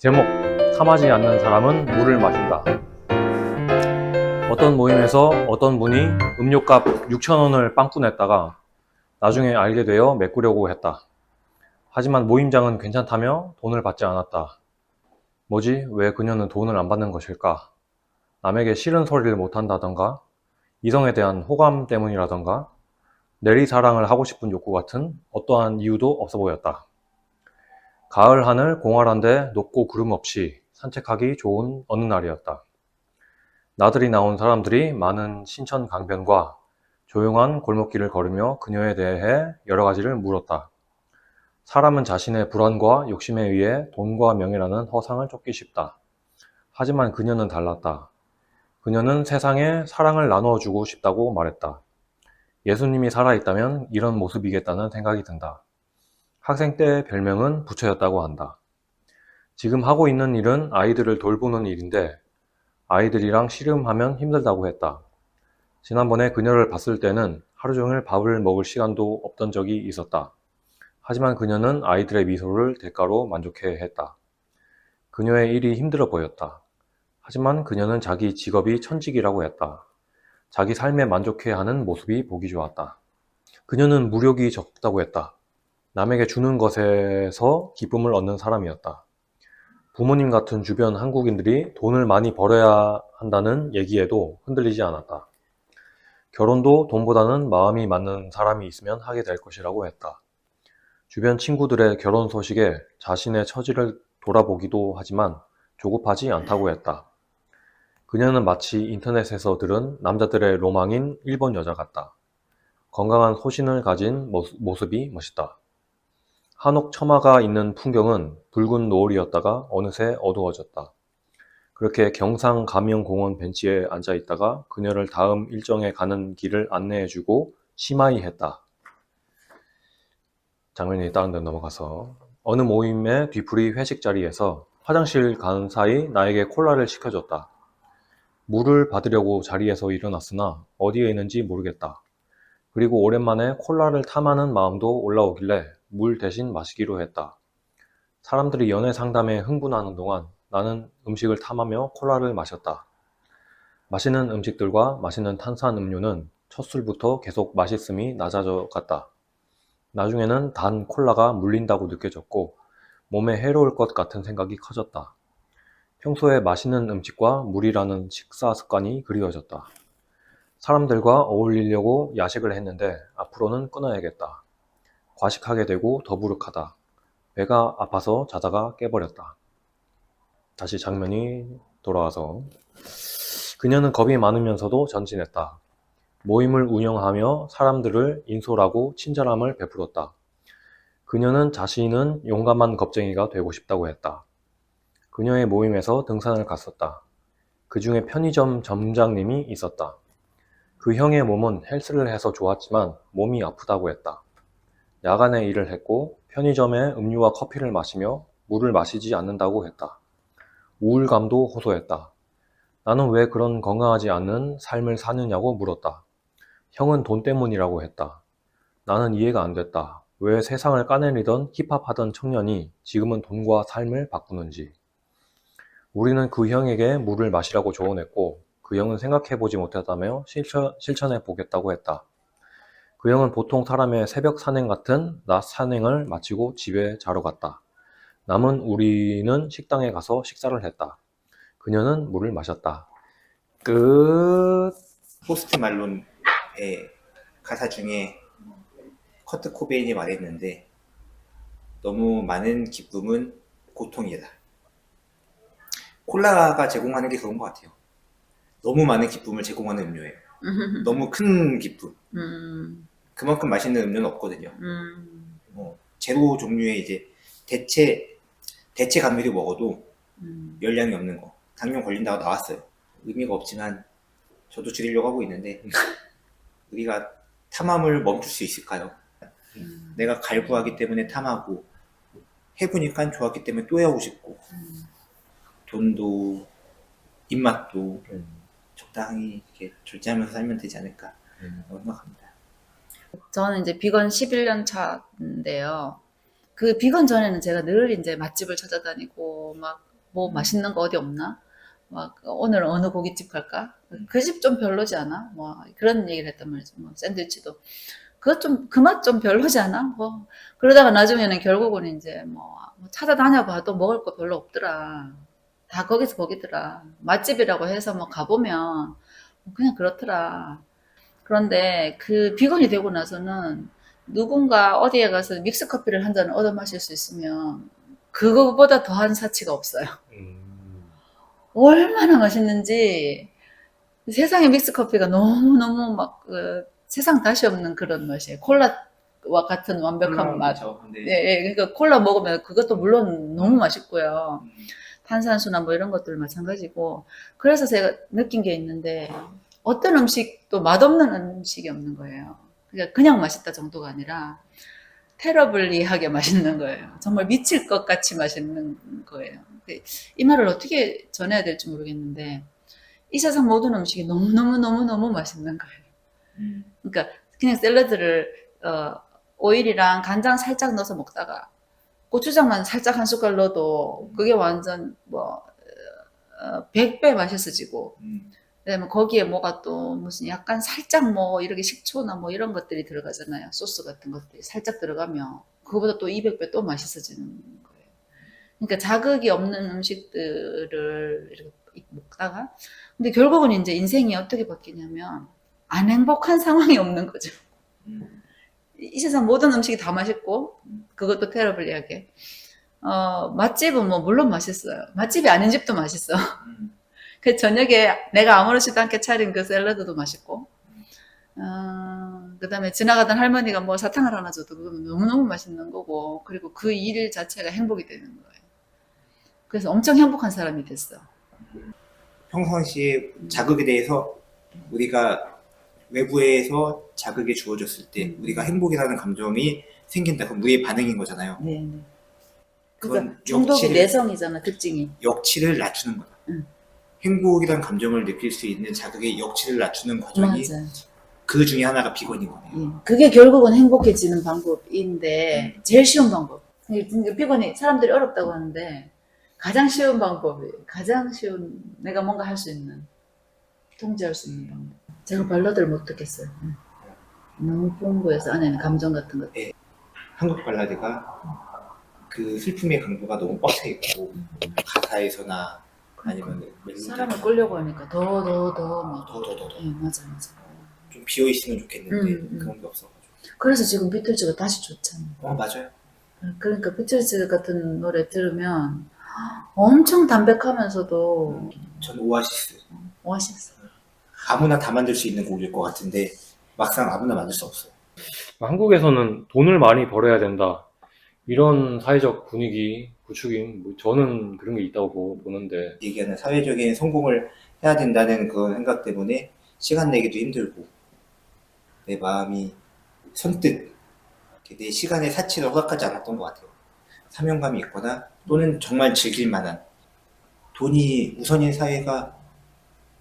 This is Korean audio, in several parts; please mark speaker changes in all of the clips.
Speaker 1: 제목, 탐하지 않는 사람은 물을 마신다. 어떤 모임에서 어떤 분이 음료값 6,000원을 빵꾸냈다가 나중에 알게 되어 메꾸려고 했다. 하지만 모임장은 괜찮다며 돈을 받지 않았다. 뭐지? 왜 그녀는 돈을 안 받는 것일까? 남에게 싫은 소리를 못한다던가, 이성에 대한 호감 때문이라던가, 내리사랑을 하고 싶은 욕구 같은 어떠한 이유도 없어 보였다. 가을 하늘 공활한데 높고 구름 없이 산책하기 좋은 어느 날이었다. 나들이 나온 사람들이 많은 신천 강변과 조용한 골목길을 걸으며 그녀에 대해 여러 가지를 물었다. 사람은 자신의 불안과 욕심에 의해 돈과 명예라는 허상을 쫓기 쉽다. 하지만 그녀는 달랐다. 그녀는 세상에 사랑을 나누어주고 싶다고 말했다. 예수님이 살아있다면 이런 모습이겠다는 생각이 든다. 학생 때 별명은 부처였다고 한다. 지금 하고 있는 일은 아이들을 돌보는 일인데 아이들이랑 씨름하면 힘들다고 했다. 지난번에 그녀를 봤을 때는 하루 종일 밥을 먹을 시간도 없던 적이 있었다. 하지만 그녀는 아이들의 미소를 대가로 만족해 했다. 그녀의 일이 힘들어 보였다. 하지만 그녀는 자기 직업이 천직이라고 했다. 자기 삶에 만족해 하는 모습이 보기 좋았다. 그녀는 무력이 적다고 했다. 남에게 주는 것에서 기쁨을 얻는 사람이었다. 부모님 같은 주변 한국인들이 돈을 많이 벌어야 한다는 얘기에도 흔들리지 않았다. 결혼도 돈보다는 마음이 맞는 사람이 있으면 하게 될 것이라고 했다. 주변 친구들의 결혼 소식에 자신의 처지를 돌아보기도 하지만 조급하지 않다고 했다. 그녀는 마치 인터넷에서 들은 남자들의 로망인 일본 여자 같다. 건강한 소신을 가진 모습이 멋있다. 한옥 처마가 있는 풍경은 붉은 노을이었다가 어느새 어두워졌다. 그렇게 경상 가명공원 벤치에 앉아 있다가 그녀를 다음 일정에 가는 길을 안내해주고 심하이 했다. 장면이 다른 데 넘어가서 어느 모임의 뒤풀이 회식 자리에서 화장실 가는 사이 나에게 콜라를 시켜줬다. 물을 받으려고 자리에서 일어났으나 어디에 있는지 모르겠다. 그리고 오랜만에 콜라를 탐하는 마음도 올라오길래 물 대신 마시기로 했다. 사람들이 연애 상담에 흥분하는 동안 나는 음식을 탐하며 콜라를 마셨다. 맛있는 음식들과 맛있는 탄산음료는 첫 술부터 계속 맛있음이 낮아져 갔다. 나중에는 단 콜라가 물린다고 느껴졌고 몸에 해로울 것 같은 생각이 커졌다. 평소에 맛있는 음식과 물이라는 식사 습관이 그리워졌다. 사람들과 어울리려고 야식을 했는데 앞으로는 끊어야겠다. 과식하게 되고 더부룩하다. 배가 아파서 자다가 깨버렸다. 다시 장면이 돌아와서 그녀는 겁이 많으면서도 전진했다. 모임을 운영하며 사람들을 인솔하고 친절함을 베풀었다. 그녀는 자신은 용감한 겁쟁이가 되고 싶다고 했다. 그녀의 모임에서 등산을 갔었다. 그 중에 편의점 점장님이 있었다. 그 형의 몸은 헬스를 해서 좋았지만 몸이 아프다고 했다. 야간에 일을 했고 편의점에 음료와 커피를 마시며 물을 마시지 않는다고 했다. 우울감도 호소했다. 나는 왜 그런 건강하지 않은 삶을 사느냐고 물었다. 형은 돈 때문이라고 했다. 나는 이해가 안 됐다. 왜 세상을 까내리던 힙합하던 청년이 지금은 돈과 삶을 바꾸는지. 우리는 그 형에게 물을 마시라고 조언했고 그 형은 생각해보지 못했다며 실천해 보겠다고 했다. 그 형은 보통 사람의 새벽 산행 같은 낮 산행을 마치고 집에 자러 갔다. 남은 우리는 식당에 가서 식사를 했다. 그녀는 물을 마셨다. 끝.
Speaker 2: 포스트 말론의 가사 중에 커트 코베인이 말했는데 너무 많은 기쁨은 고통이다. 콜라가 제공하는 게 그런 것 같아요. 너무 많은 기쁨을 제공하는 음료예요. 너무 큰 기쁨. 그만큼 맛있는 음료는 없거든요. 제로 종류의 이제 대체 감미료 먹어도 열량이 없는 거. 당뇨 걸린다고 나왔어요. 의미가 없지만 저도 줄이려고 하고 있는데 우리가 탐함을 멈출 수 있을까요? 내가 갈구하기 때문에 탐하고 해보니까 좋았기 때문에 또 해오고 싶고 돈도 입맛도 적당히 이렇게 절제하면서 살면 되지 않을까 생각합니다.
Speaker 3: 저는 이제 비건 11년 차인데요. 그 비건 전에는 제가 늘 이제 맛집을 찾아다니고 막 뭐 맛있는 거 어디 없나? 막 오늘 어느 고깃집 갈까? 그 집 좀 별로지 않아? 뭐 그런 얘기를 했단 말이죠. 뭐 샌드위치도 그것 좀 그 맛 좀 별로지 않아? 뭐 그러다가 나중에는 결국은 이제 뭐 찾아다녀봐도 먹을 거 별로 없더라. 다 거기서 거기더라. 맛집이라고 해서 뭐 가보면 그냥 그렇더라. 그런데 그 비건이 되고 나서는 누군가 어디에 가서 믹스 커피를 한 잔 얻어 마실 수 있으면 그거보다 더한 사치가 없어요. 얼마나 맛있는지 세상에 믹스 커피가 너무너무 막 세상 다시 없는 그런 맛이에요. 콜라와 같은 완벽한 맛.
Speaker 2: 그렇죠. 근데
Speaker 3: 예, 예, 그러니까 콜라 먹으면 그것도 물론 너무 맛있고요. 탄산수나 뭐 이런 것들 마찬가지고. 그래서 제가 느낀 게 있는데 어떤 음식도 맛없는 음식이 없는 거예요. 그러니까 그냥 맛있다 정도가 아니라 테러블리하게 맛있는 거예요. 정말 미칠 것 같이 맛있는 거예요. 이 말을 어떻게 전해야 될지 모르겠는데 이 세상 모든 음식이 너무너무너무너무 맛있는 거예요. 그러니까 그냥 샐러드를 오일이랑 간장 살짝 넣어서 먹다가 고추장만 살짝 한 숟갈 넣어도 그게 완전 뭐 100배 맛있어지고 그다음에 거기에 뭐가 또 무슨 약간 살짝 뭐 이렇게 식초나 뭐 이런 것들이 들어가잖아요. 소스 같은 것들이 살짝 들어가면 그거보다 또 200배 또 맛있어지는 거예요. 그러니까 자극이 없는 음식들을 이렇게 먹다가 근데 결국은 이제 인생이 어떻게 바뀌냐면 안 행복한 상황이 없는 거죠. 이 세상 모든 음식이 다 맛있고 그것도 테러블리하게 맛집은 뭐 물론 맛있어요. 맛집이 아닌 집도 맛있어. 그 저녁에 내가 아무렇지도 않게 차린 그 샐러드도 맛있고 그 다음에 지나가던 할머니가 뭐 사탕을 하나 줘도 그건 너무너무 맛있는 거고 그리고 그 일 자체가 행복이 되는 거예요. 그래서 엄청 행복한 사람이 됐어.
Speaker 2: 평상시에 자극에 대해서 우리가 외부에서 자극이 주어졌을 때 우리가 행복이라는 감정이 생긴다. 그럼 우리의 반응인 거잖아요.
Speaker 3: 네.
Speaker 2: 그건
Speaker 3: 그러니까 중독이 내성이잖아, 특징이.
Speaker 2: 역치를 낮추는 거다. 행복이라는 감정을 느낄 수 있는 자극의 역치를 낮추는 과정이
Speaker 3: 맞아.
Speaker 2: 그 중에 하나가 비건인 거네요.
Speaker 3: 예. 그게 결국은 행복해지는 방법인데 제일 쉬운 방법. 비건이 사람들이 어렵다고 하는데 가장 쉬운 방법이 가장 쉬운 내가 뭔가 할 수 있는 통제할 수 있는 방법. 제가 발라드를 못 듣겠어요. 너무 풍부해서 안에는 감정 같은 것.
Speaker 2: 네. 한국 발라드가 그 슬픔의 강도가 너무 빡세 있고 가사에서나 아니면
Speaker 3: 사람을 끌려고 하니까 더 막.
Speaker 2: 더
Speaker 3: 예, 맞아.
Speaker 2: 좀 비어 있으면 좋겠는데 그런 게 없어가지고.
Speaker 3: 그래서 지금 비틀즈가 다시 좋잖아.
Speaker 2: 맞아요.
Speaker 3: 그러니까 비틀즈 같은 노래 들으면 엄청 담백하면서도
Speaker 2: 전 오아시스.
Speaker 3: 오아시스.
Speaker 2: 아무나 다 만들 수 있는 곡일 것 같은데 막상 아무나 만들 수 없어요.
Speaker 1: 한국에서는 돈을 많이 벌어야 된다. 이런 사회적 분위기 구축인 뭐 저는 그런 게 있다고 보는데
Speaker 2: 얘기하는 사회적인 성공을 해야 된다는 그런 생각 때문에 시간 내기도 힘들고 내 마음이 선뜻 내 시간의 사치를 허락하지 않았던 것 같아요. 사명감이 있거나 또는 정말 즐길 만한 돈이 우선인 사회가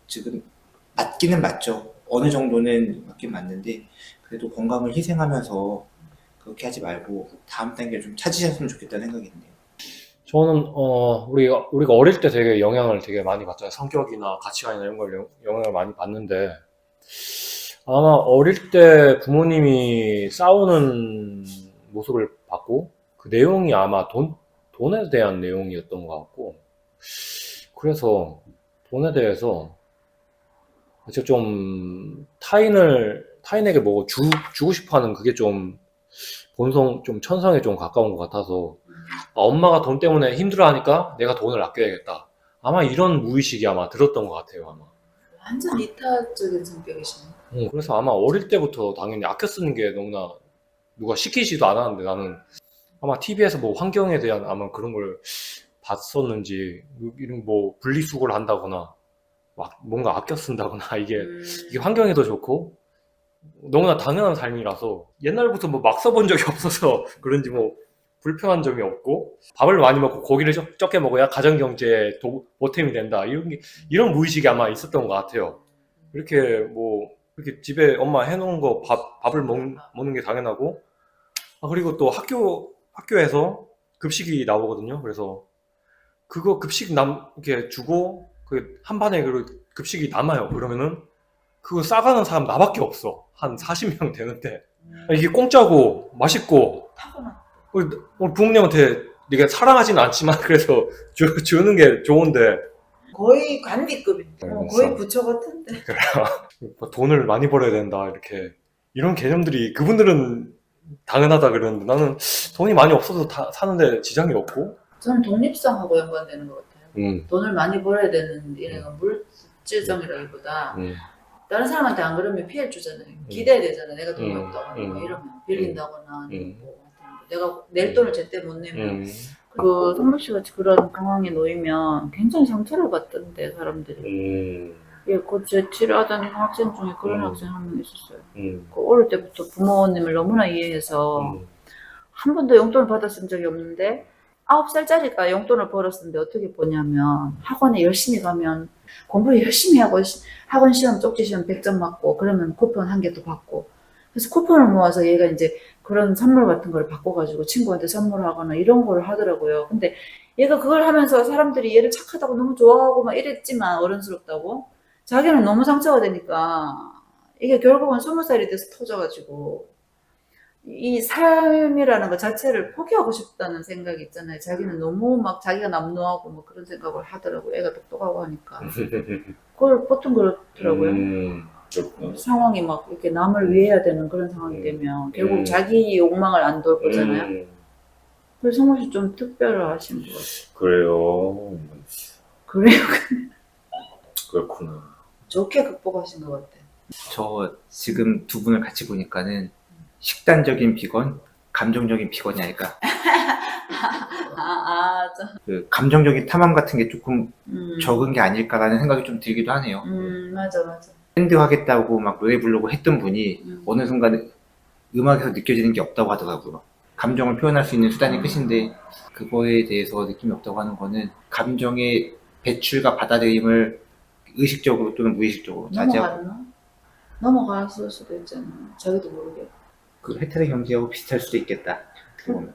Speaker 2: 지금 맞기는 맞죠. 어느 정도는 맞긴 맞는데 그래도 건강을 희생하면서 그렇게 하지 말고 다음 단계를 좀 찾으셨으면 좋겠다는 생각이 있네요.
Speaker 1: 저는 우리가 어릴 때 되게 영향을 되게 많이 받잖아요. 성격이나 가치관이나 이런 걸 영향을 많이 받는데 아마 어릴 때 부모님이 싸우는 모습을 봤고 그 내용이 아마 돈에 대한 내용이었던 것 같고 그래서 돈에 대해서 제가 좀 타인에게 뭐 주고 싶어 하는 그게 좀 좀 천성에 좀 가까운 것 같아서 엄마가 돈 때문에 힘들어하니까 내가 돈을 아껴야겠다. 아마 이런 무의식이 아마 들었던 것 같아요. 아마.
Speaker 3: 완전 이타적인 성격이시네.
Speaker 1: 그래서 아마 어릴 때부터 당연히 아껴 쓰는 게 너무나 누가 시키지도 않았는데 나는 아마 TV에서 뭐 환경에 대한 아마 그런 걸 봤었는지 이런 뭐 분리수거를 한다거나 막 뭔가 아껴 쓴다거나 이게 환경에도 좋고 너무나 당연한 삶이라서 옛날부터 뭐 막 써본 적이 없어서 그런지 뭐 불편한 점이 없고 밥을 많이 먹고 고기를 적게 먹어야 가정경제에 보탬이 된다 이런 무의식이 아마 있었던 것 같아요. 이렇게 집에 엄마 해놓은 거 밥을 먹는 게 당연하고 그리고 또 학교에서 급식이 나오거든요. 그래서 그거 급식 이렇게 주고 그 한 반에 그 급식이 남아요. 그러면은 그거 싸가는 사람 나밖에 없어. 한 40명 되는데 이게 공짜고 맛있고
Speaker 3: 타고나.
Speaker 1: 우리 부모님한테 이게 사랑하지는 않지만 그래서 주는 게 좋은데
Speaker 3: 거의 관비급인데. 거의
Speaker 1: 그래서
Speaker 3: 부처 같은데.
Speaker 1: 뭐 돈을 많이 벌어야 된다 이렇게 이런 개념들이 그분들은 당연하다 그러는데 나는 돈이 많이 없어도 다 사는데 지장이 없고
Speaker 3: 저는 독립성하고 연관되는 것 같아요. 돈을 많이 벌어야 되는 이런 물질성이라기보다 다른 사람한테 안 그러면 피해 주잖아요. 기대야 되잖아요. 내가 돈이 없다거나 뭐 이러면 빌린다거나 아니면 뭐 내가 낼 돈을 제때 못 내면 그 성백 씨 같이 그런 상황에 놓이면 굉장히 상처를 받던데 사람들이. 예, 제 치료하던 학생 중에 그런 학생 한 명 있었어요. 그 어릴 때부터 부모님을 너무나 이해해서 한 번도 용돈을 받았은 적이 없는데 9살짜리가 용돈을 벌었는데 어떻게 보냐면 학원에 열심히 가면 공부를 열심히 하고 학원 시험 쪽지 시험 100점 맞고 그러면 쿠폰 한 개 또 받고 그래서 쿠폰을 모아서 얘가 이제 그런 선물 같은 걸 바꿔가지고 친구한테 선물하거나 이런 걸 하더라고요. 근데 얘가 그걸 하면서 사람들이 얘를 착하다고 너무 좋아하고 막 이랬지만 어른스럽다고 자기는 너무 상처가 되니까 이게 결국은 20살이 돼서 터져가지고 이 삶이라는 것 자체를 포기하고 싶다는 생각이 있잖아요. 자기는 너무 막 자기가 남노하고 뭐 그런 생각을 하더라고요. 애가 똑똑하고 하니까. 그걸 보통 그렇더라고요. 상황이 막 이렇게 남을 위해야 되는 그런 상황이 되면 결국 자기 욕망을 안 돌보잖아요. 그래서 성호 씨 좀 특별하신 것 같아요.
Speaker 4: 그래요.
Speaker 3: 그래요?
Speaker 4: 그렇구나.
Speaker 3: 좋게 극복하신 것 같아요.
Speaker 2: 저 지금 두 분을 같이 보니까는 식단적인 비건, 감정적인 비건이 아닐까. 그 감정적인 탐함 같은 게 조금 적은 게 아닐까라는 생각이 좀 들기도 하네요.
Speaker 3: 맞아.
Speaker 2: 밴드 하겠다고 막 노래 부르고 했던 분이 어느 순간 음악에서 느껴지는 게 없다고 하더라고요. 감정을 표현할 수 있는 수단이 끝인데 그거에 대해서 느낌이 없다고 하는 거는 감정의 배출과 받아들임을 의식적으로 또는 무의식적으로 자제하고
Speaker 3: 넘어갔을 수도 있잖아요. 자기도 모르게.
Speaker 2: 그 해탈의 경지하고 비슷할 수도 있겠다.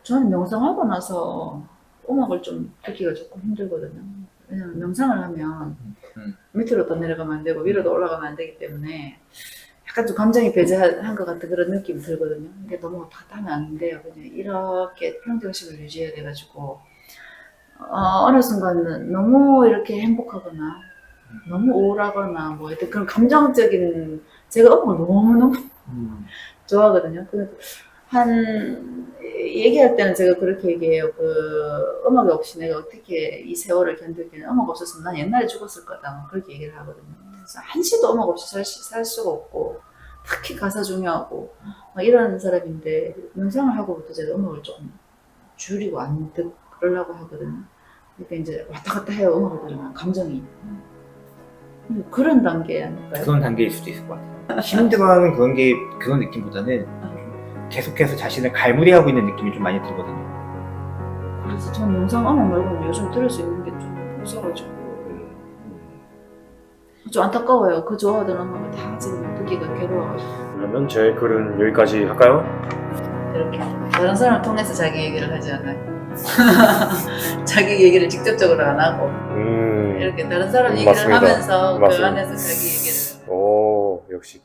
Speaker 3: 저는 명상하고 나서 음악을 좀 듣기가 조금 힘들거든요. 왜냐면 명상을 하면 밑으로 더 내려가면 안 되고 위로도 올라가면 안 되기 때문에 약간 좀 감정이 배제한 것 같은 그런 느낌이 들거든요. 이게 너무 답답하면 안 돼요. 그냥 이렇게 평정심을 유지해야 돼가지고 어느 순간은 너무 이렇게 행복하거나 너무 우울하거나 뭐 하여튼 그런 감정적인 제가 음악을 너무너무 좋아하거든요. 얘기할 때는 제가 그렇게 얘기해요. 그 음악이 없이 내가 어떻게 이 세월을 견딜기는 음악 없었으면 난 옛날에 죽었을 거다. 뭐 그렇게 얘기를 하거든요. 그래서 한시도 음악 없이 살 수가 없고 특히 가사 중요하고 막 이런 사람인데 명상을 하고부터 제가 음악을 조금 줄이고 안 듣으려고 하거든요. 그러니까 이제 왔다 갔다 해요. 음악을 들으면 감정이 그런 단계 아닐까요?
Speaker 2: 그런 단계일 수도 있을 것 같아요. 힘들어하는 그런 느낌보다는 계속해서 자신을 갈무리하고 있는 느낌이 좀 많이 들거든요.
Speaker 3: 그래서 전 영상 음악 말고는 요즘 들을 수 있는 게 좀 없어가지고 좀 안타까워요. 그 좋아하던 음악을 다 지금 듣기가 괴로워가지고.
Speaker 1: 그러면 제 글은 여기까지 할까요?
Speaker 3: 이렇게 다른 사람을 통해서 자기 얘기를 하지 않아요. 자기 얘기를 직접적으로 안 하고 이렇게 다른 사람 얘기를
Speaker 1: 맞습니다.
Speaker 3: 하면서 그
Speaker 1: 맞습니다.
Speaker 3: 안에서 자기 얘기를
Speaker 1: 오 역시